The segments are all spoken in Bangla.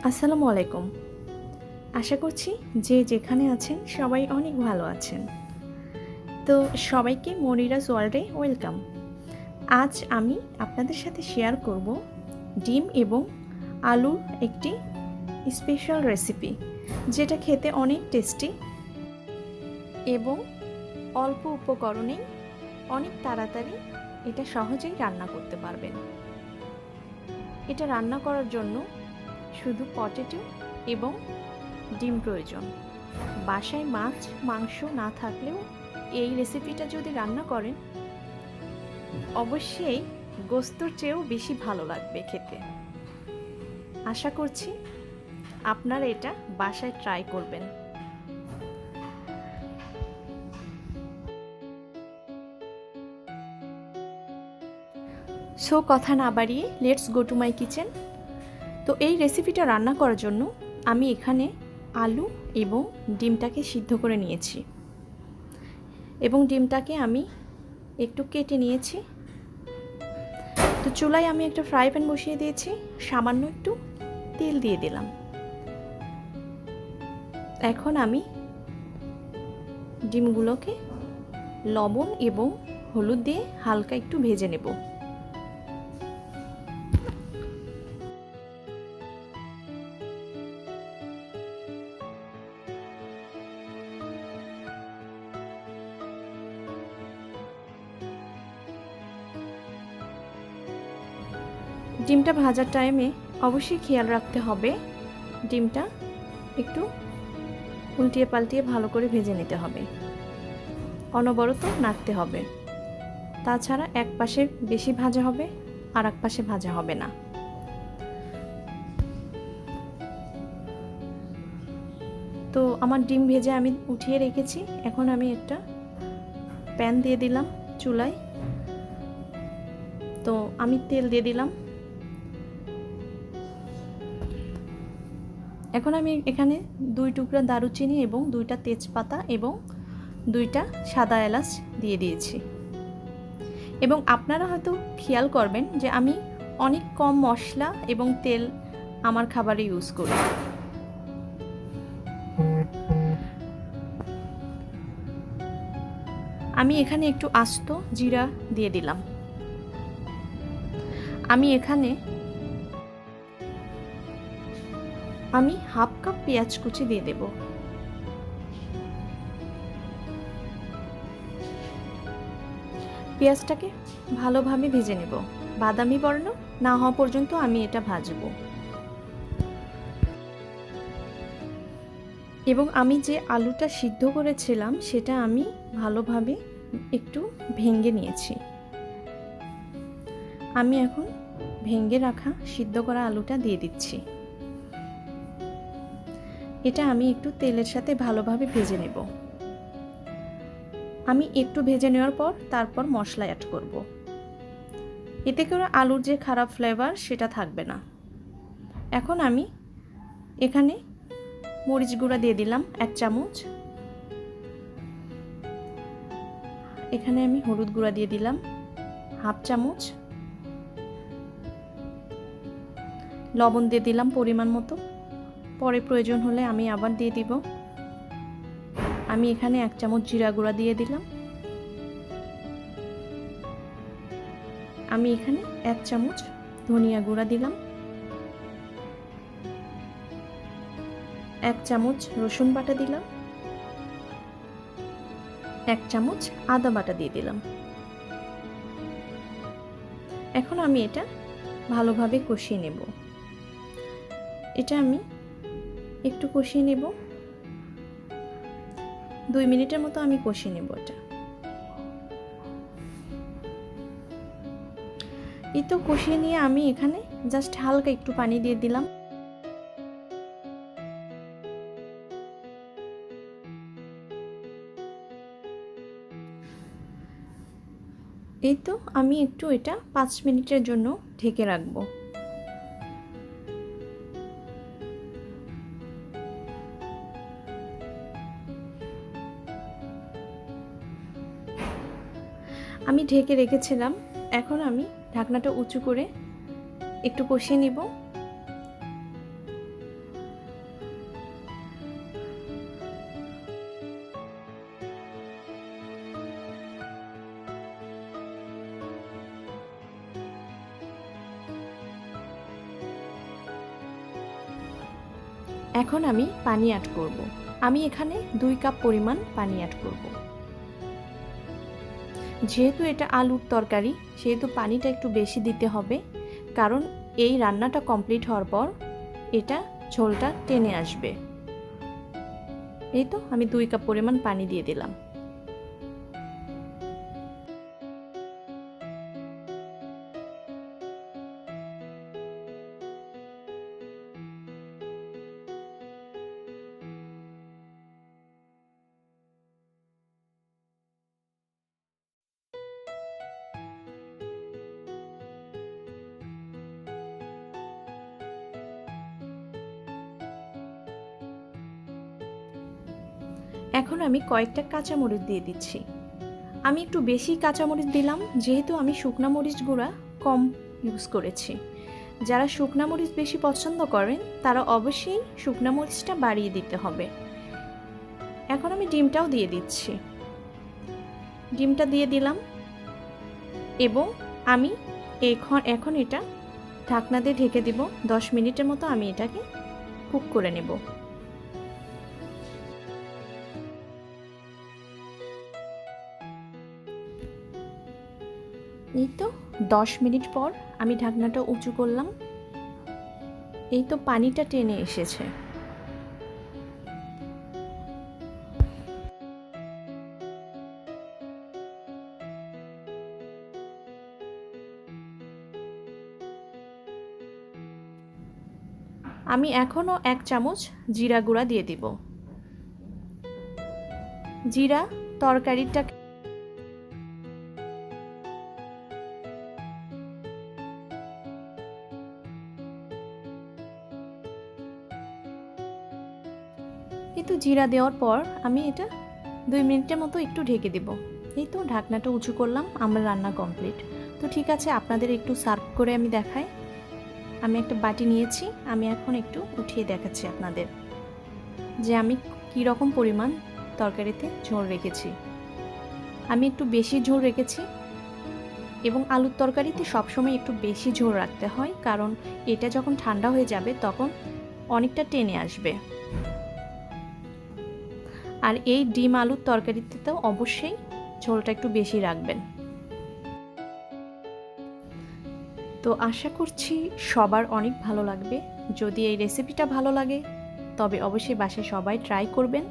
আসসালামু আলাইকুম। আশা করছি যে যেখানে আছেন সবাই অনেক ভালো আছেন। তো সবাইকে মনিরাস ওয়ার্ল্ডে ওয়েলকাম। আজ আমি আপনাদের সাথে শেয়ার করব ডিম এবং আলুর একটি স্পেশাল রেসিপি, যেটা খেতে অনেক টেস্টি এবং অল্প উপকরণেই অনেক তাড়াতাড়ি এটা সহজেই রান্না করতে পারবেন। এটা রান্না করার জন্য শুধু পটেটো এবং ডিম প্রয়োজন। বাসায় মাছ মাংস না থাকলেও এই রেসিপিটা যদি রান্না করেন অবশ্যই গোস্তর চেয়েও বেশি ভালো লাগবে খেতে। আশা করছি আপনারা এটা বাসায় ট্রাই করবেন। সো কথা না বাড়িয়ে let's go to my kitchen. তো এই রেসিপিটা রান্না করার জন্য আমি এখানে আলু এবং ডিমটাকে সিদ্ধ করে নিয়েছি এবং ডিমটাকে আমি একটু কেটে নিয়েছি। তো চুলায় আমি একটা ফ্রাই প্যান বসিয়ে দিয়েছি, সামান্য একটু তেল দিয়ে দিলাম। এখন আমি ডিমগুলোকে লবণ এবং হলুদ দিয়ে হালকা একটু ভেজে নেব। ডিমটা ভাজার টাইমে অবশ্যই খেয়াল রাখতে হবে ডিমটা একটু উল্টিয়ে পাল্টিয়ে ভালো করে ভেজে নিতে হবে, অনবরত নাড়তে হবে। তাছাড়া এক পাশে বেশি ভাজা হবে আর এক পাশে ভাজা হবে না। তো আমার ডিম ভেজে আমি উঠিয়ে রেখেছি। এখন আমি একটা প্যান দিয়ে দিলাম চুলায়। তো আমি তেল দিয়ে দিলাম। এখন আমি এখানে 2 টুকরা দারুচিনি এবং 2টা তেজপাতা এবং 2টা সাদা এলাচ দিয়ে দিয়েছি। এবং আপনারা হয়তো খেয়াল করবেন যে আমি অনেক কম মশলা এবং তেল আমার খাবারে ইউজ করি। আমি এখানে একটু আস্ত জিরা দিয়ে দিলাম। আমি এখানে হাফ কাপ পেঁয়াজ কুচি দিয়ে দেব। পেঁয়াজটাকে ভালোভাবে ভেজে নেব, বাদামি বর্ণ না হওয়া পর্যন্ত আমি এটা ভাজবো। এবং আমি যে আলুটা সিদ্ধ করেছিলাম সেটা আমি ভালোভাবে একটু ভেঙে নিয়েছি। আমি এখন ভেঙে রাখা সিদ্ধ করা আলুটা দিয়ে দিচ্ছি। এটা আমি একটু তেলের সাথে ভালোভাবে ভেজে নেব। আমি একটু ভেজে নেওয়ার পর তারপর মশলা অ্যাড করব। এতে করে আলুর যে খারাপ ফ্লেভার সেটা থাকবে না। এখন আমি এখানে মরিচ গুঁড়া দিয়ে দিলাম 1 চামচ। এখানে আমি হলুদ গুঁড়া দিয়ে দিলাম হাফ চামচ। লবণ দিয়ে দিলাম পরিমাণ মতো, পরে প্রয়োজন হলে আমি আবার দিয়ে দিব। আমি এখানে 1 চামচ জিরা গুঁড়া দিয়ে দিলাম। আমি এখানে 1 চামচ ধনিয়া গুঁড়া দিলাম। 1 চামচ রসুন বাটা দিলাম। 1 চামচ আদা বাটা দিয়ে দিলাম। এখন আমি এটা ভালোভাবে কষিয়ে নেব। এটা আমি একটু কষিয়ে নেব, 2 মিনিটের মতো আমি কষিয়ে নেব এটা। এই তো কষিয়ে নিয়ে আমি এখানে জাস্ট হালকা একটু পানি দিয়ে দিলাম। এই তো আমি একটু এটা 5 মিনিটের জন্য ঢেকে রাখবো। আমি ঢেকে রেখেছিলাম। এখন আমি ঢাকনাটা উঁচু করে একটু কষিয়ে নিব। এখন আমি পানি অ্যাড করব। আমি এখানে 2 কাপ পরিমাণ পানি অ্যাড করব। যেহেতু এটা আলুর তরকারি সেহেতু পানিটা একটু বেশি দিতে হবে, কারণ এই রান্নাটা কমপ্লিট হওয়ার পর এটা ঝোলটা টেনে আসবে। এই তো আমি 2 কাপ পরিমাণ পানি দিয়ে দিলাম। এখন আমি কয়েকটা কাঁচামরিচ দিয়ে দিচ্ছি। আমি একটু বেশি কাঁচামরিচ দিলাম, যেহেতু আমি শুকনা মরিচ গুঁড়া কম ইউজ করেছি। যারা শুকনা মরিচ বেশি পছন্দ করেন তারা অবশ্যই শুকনা মরিচটা বাড়িয়ে দিতে হবে। এখন আমি ডিমটাও দিয়ে দিচ্ছি। ডিমটা দিয়ে দিলাম এবং আমি এখন এটা ঢাকনা দিয়ে ঢেকে দিব। 10 মিনিটের মতো আমি এটাকে কুক করে নেব। এই তো 10 মিনিট পর আমি ঢাকনাটা উঁচু করলাম। এই তো পানিটা টেনে এসেছে। আমি এখনও 1 চামচ জিরা গুঁড়া দিয়ে দিব। জিরা তরকারিটা কিন্তু জিরা দেওয়ার পর আমি এটা 2 মিনিটের মতো একটু ঢেকে দেব। এই তো ঢাকনাটা উঁচু করলাম, আমার রান্না কমপ্লিট। তো ঠিক আছে, আপনাদের একটু সার্ভ করে আমি দেখাই। আমি একটা বাটি নিয়েছি, আমি এখন একটু উঠিয়ে দেখাচ্ছি আপনাদের যে আমি কী রকম পরিমাণ তরকারিতে ঝোল রেখেছি। আমি একটু বেশি ঝোল রেখেছি এবং আলুর তরকারিতে সবসময় একটু বেশি ঝোল রাখতে হয়, কারণ এটা যখন ঠান্ডা হয়ে যাবে তখন অনেকটা টেনে আসবে। আর এই ডিম আলুর তরকারিতে তো অবশ্যই ঝোলটা একটু বেশি রাখবেন। তো আশা করছি সবার অনেক ভালো লাগবে। যদি এই রেসিপিটা ভালো লাগে তবে অবশ্যই বাসায় সবাই ট্রাই করবেন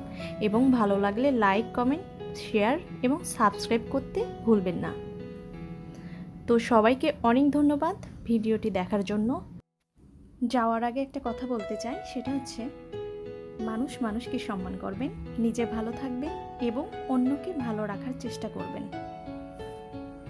এবং ভালো লাগলে লাইক, কমেন্ট, শেয়ার এবং সাবস্ক্রাইব করতে ভুলবেন না। তো সবাইকে অনেক ধন্যবাদ ভিডিওটি দেখার জন্য। যাওয়ার আগে একটা কথা বলতে চাই, সেটা হচ্ছে মানুষ মানুষকে সম্মান করবেন, নিজে ভালো থাকবেন এবং অন্যকে ভালো রাখার চেষ্টা করবেন।